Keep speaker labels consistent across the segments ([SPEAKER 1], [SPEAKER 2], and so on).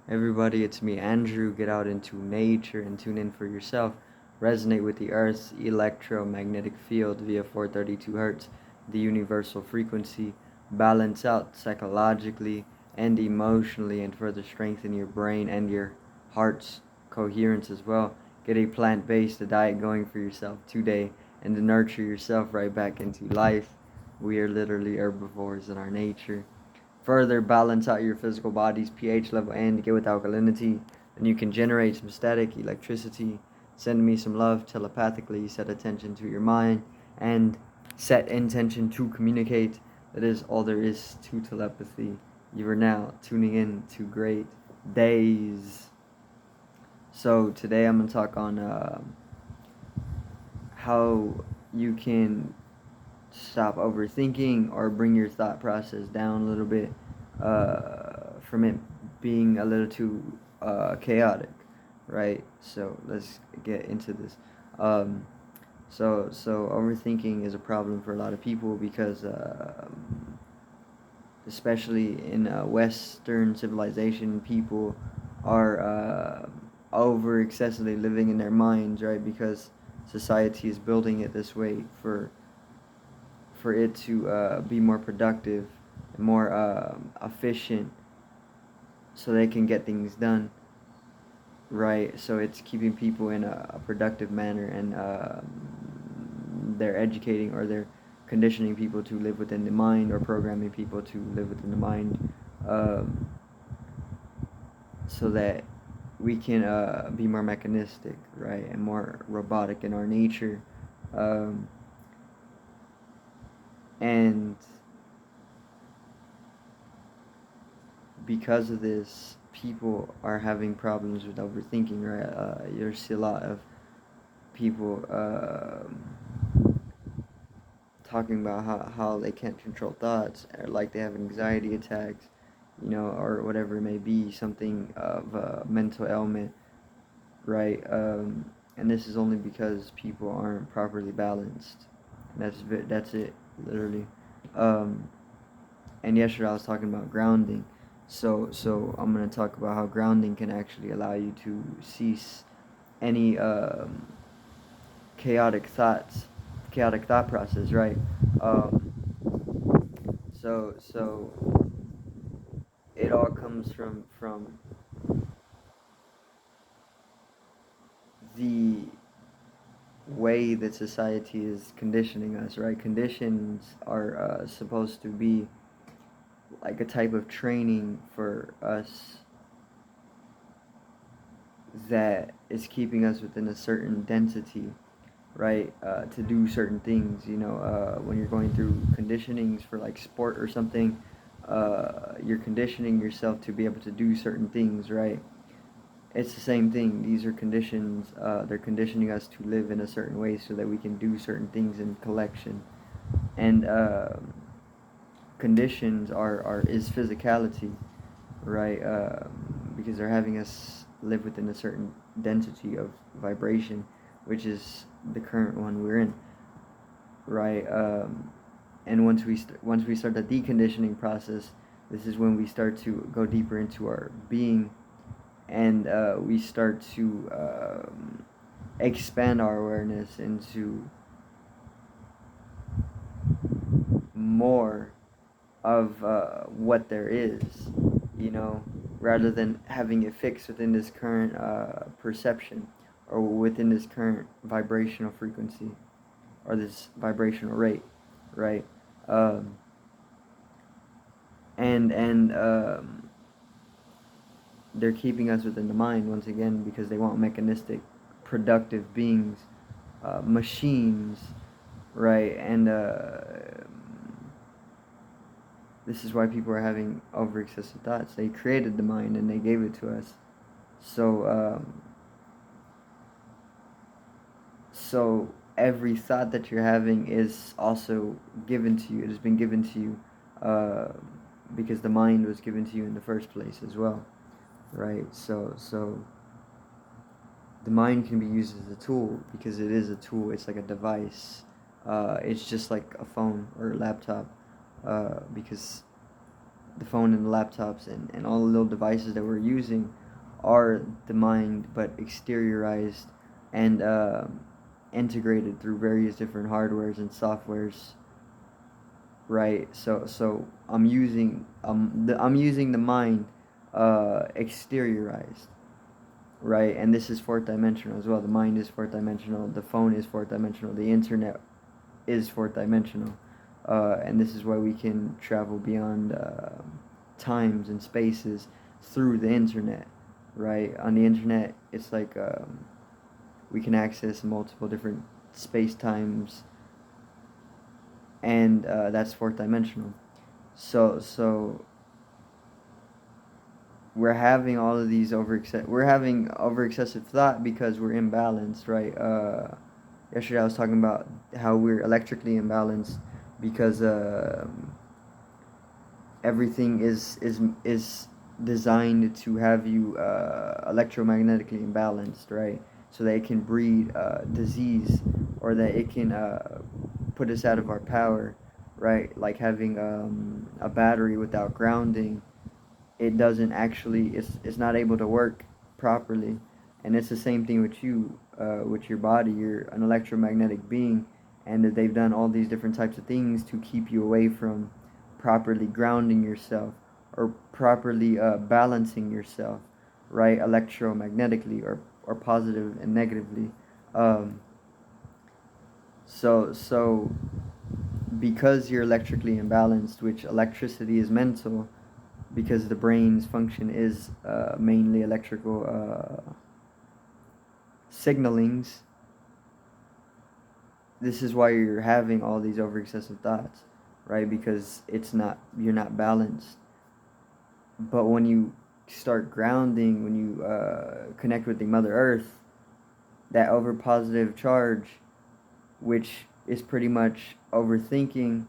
[SPEAKER 1] Everybody, it's me, Andrew. Get out into nature and tune in for yourself. Resonate with the Earth's electromagnetic field via 432 hertz, the universal frequency. Balance out psychologically and emotionally, and further strengthen your brain and your heart's coherence as well. Get a plant based diet going for yourself today and to nurture yourself right back into life. We are literally herbivores in our nature. Further balance out your physical body's pH level and get with alkalinity. Then you can generate some static electricity. Send me some love telepathically. Set attention to your mind and set intention to communicate. That is all there is to telepathy. You are now tuning in to Great Days. So today I'm gonna talk on how you can stop overthinking or bring your thought process down a little bit from it being a little too chaotic, right? So let's get into this. Um, so overthinking is a problem for a lot of people because, especially in Western civilization, people are over excessively living in their minds, right? Because society is building it this way for it to be more productive and more efficient so they can get things done right. So it's keeping people in a productive manner, and they're educating or they're conditioning people to live within the mind, or programming people to live within the mind, um, so that we can be more mechanistic, right, and more robotic in our nature. um, and because of this, people are having problems with overthinking, right? You see a lot of people talking about how they can't control thoughts, or like they have anxiety attacks, or whatever it may be, something of a mental ailment, right? And this is only because people aren't properly balanced. And that's it, literally. Um, and yesterday I was talking about grounding. So I'm gonna talk about how grounding can actually allow you to cease any chaotic thoughts, chaotic thought process, right? Um, so it all comes from the way that society is conditioning us, right? Conditions are supposed to be like a type of training for us that is keeping us within a certain density, right? To do certain things. When you're going through conditionings for like sport or something, you're conditioning yourself to be able to do certain things, right? It's the same thing. These are conditions. They're conditioning us to live in a certain way so that we can do certain things in collection. And conditions is physicality, right? Because they're having us live within a certain density of vibration, which is the current one we're in, right? And once we start the deconditioning process, this is when we start to go deeper into our being, and we start to expand our awareness into more of what there is, you know, rather than having it fixed within this current perception, or within this current vibrational frequency, or this vibrational rate, right? Um, and they're keeping us within the mind once again because they want mechanistic, productive beings, machines, right? And this is why people are having over excessive thoughts. They created the mind and they gave it to us. So every thought that you're having is also given to you. It has been given to you uh, because the mind was given to you in the first place as well, right? So the mind can be used as a tool because it is a tool. It's like a device. It's just like a phone or a laptop, because the phone and the laptops and all the little devices that we're using are the mind, but exteriorized and integrated through various different hardwares and softwares, right? So I'm using the mind exteriorized, right? And this is fourth dimensional as well. The mind is fourth dimensional. The phone is fourth dimensional. The internet is fourth dimensional, and this is why we can travel beyond times and spaces through the internet, right? On the internet, it's like we can access multiple different space times, and that's fourth dimensional. So we're having all of these we're having over excessive thought because we're imbalanced, right? Yesterday I was talking about how we're electrically imbalanced because everything is designed to have you electromagnetically imbalanced, right? So that it can breed disease, or that it can put us out of our power, right? Like having a battery without grounding, it doesn't actually, it's not able to work properly. And it's the same thing with your body. You're an electromagnetic being, and that they've done all these different types of things to keep you away from properly grounding yourself, or properly balancing yourself, right? Electromagnetically, or positive and negatively. um, so because you're electrically imbalanced, which electricity is mental, because the brain's function is mainly electrical signalings. This is why you're having all these over excessive thoughts, right? Because you're not balanced. But when you start grounding, when you connect with the Mother Earth, that over positive charge, which is pretty much overthinking,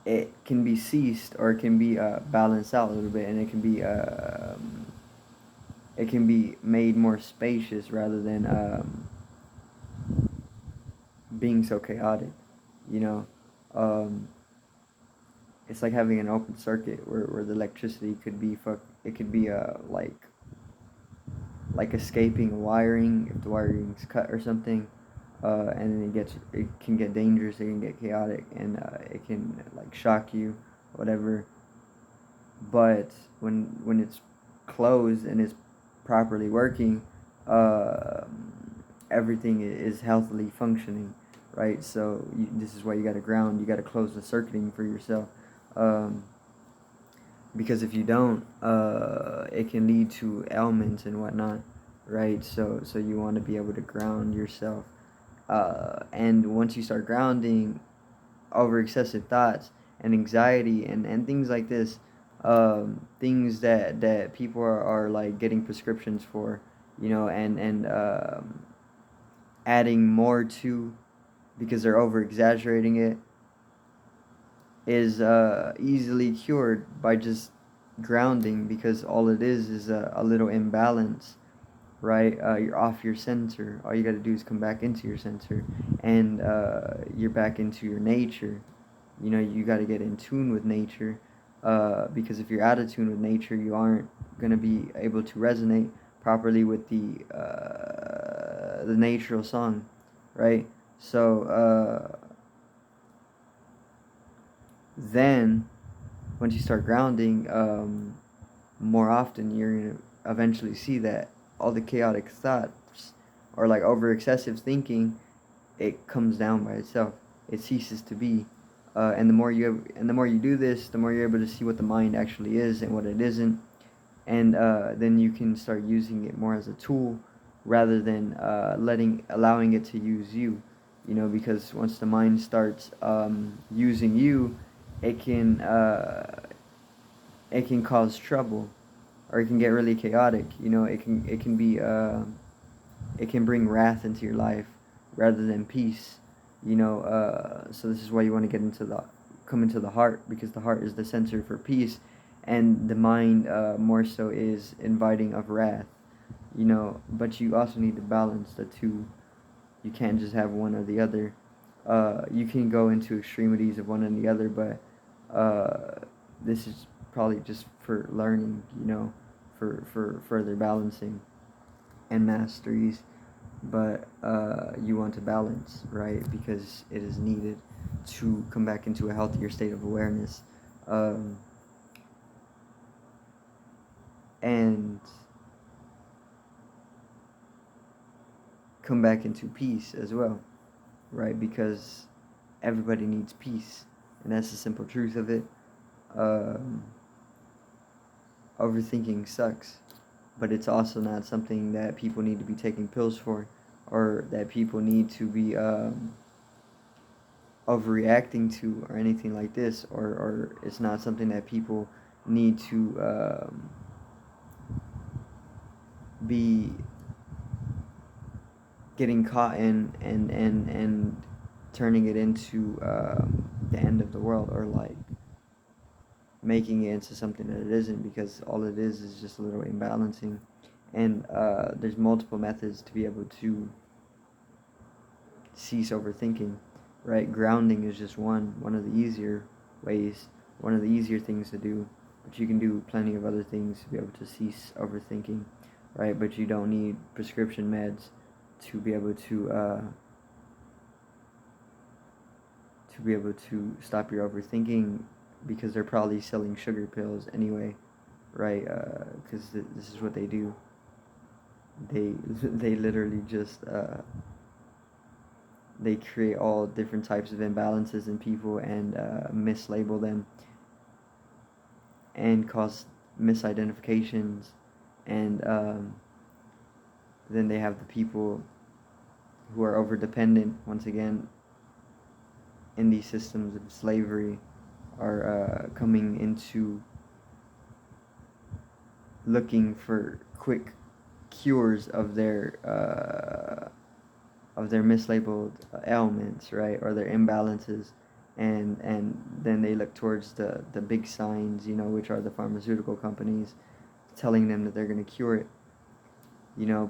[SPEAKER 1] it can be ceased, or it can be balanced out a little bit, and it can be made more spacious rather than being so chaotic, you know. Um, it's like having an open circuit where the electricity could be it could be like escaping wiring if the wiring's cut or something, and then it can get dangerous, it can get chaotic, and it can like shock you, whatever. But when it's closed and it's properly working, uh, everything is healthily functioning, right? So this is why you got to ground. You got to close the circuiting for yourself, um, because if you don't, it can lead to ailments and whatnot, right? So you want to be able to ground yourself, and once you start grounding, over excessive thoughts and anxiety and things like this, things that people are like getting prescriptions for, and adding more to, because they're over exaggerating it, is easily cured by just grounding, because all it is a little imbalance, right? You're off your center. All you got to do is come back into your center, and you're back into your nature. You got to get in tune with nature, because if you're out of tune with nature, you aren't going to be able to resonate properly with the natural song, right? So then once you start grounding, more often, you're going to eventually see that all the chaotic thoughts, or like over excessive thinking, it comes down by itself. It ceases to be. And the more you do this, the more you're able to see what the mind actually is and what it isn't, and then you can start using it more as a tool, rather than allowing it to use you. Because once the mind starts using you, it can uh, it can cause trouble, or it can get really chaotic. It can bring wrath into your life rather than peace. So this is why you want to come into the heart, because the heart is the center for peace, and the mind more so is inviting of wrath. But you also need to balance the two. You can't just have one or the other. You can go into extremities of one and the other, but this is probably just for learning, for further balancing and masteries. But you want to balance, right? Because it is needed to come back into a healthier state of awareness. Um, and come back into peace as well, right? Because everybody needs peace, and that's the simple truth of it. Um, Overthinking sucks, but it's also not something that people need to be taking pills for, or that people need to be overreacting to, or anything like this, or it's not something that people need to be getting caught in, and turning it into the end of the world, or like making it into something that it isn't, because all it is just a little imbalancing. And there's multiple methods to be able to cease overthinking, right? Grounding is just one of the easier ways, one of the easier things to do, but you can do plenty of other things to be able to cease overthinking, right? But you don't need prescription meds to be able to stop your overthinking, because they're probably selling sugar pills anyway, right? Because this is what they do. They they literally just they create all different types of imbalances in people, and mislabel them, and cause misidentifications, and then they have the people who are over dependent, once again, in these systems of slavery, are coming into looking for quick cures of their mislabeled ailments, right, or their imbalances, and then they look towards the big signs, which are the pharmaceutical companies, telling them that they're going to cure it,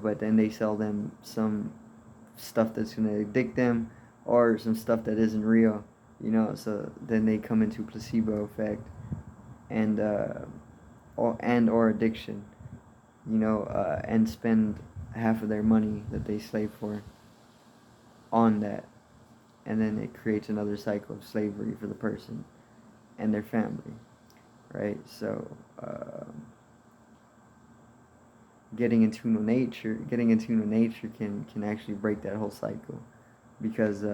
[SPEAKER 1] but then they sell them some stuff that's going to addict them, or some stuff that isn't real, so then they come into placebo effect, and or addiction, and spend half of their money that they slave for on that, and then it creates another cycle of slavery for the person and their family, right? So getting in tune with nature can actually break that whole cycle, because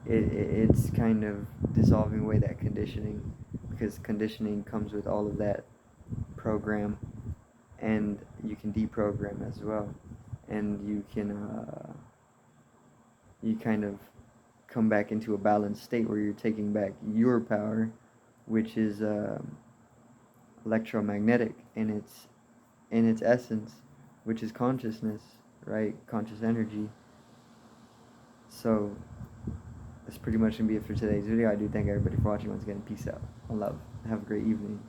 [SPEAKER 1] it's kind of dissolving away that conditioning, because conditioning comes with all of that program, and you can deprogram as well, and you kind of come back into a balanced state where you're taking back your power, which is electromagnetic in its essence, which is consciousness, right? Conscious energy. So that's pretty much gonna be it for today's video. I do thank everybody for watching once again. Peace out. One love. Have a great evening.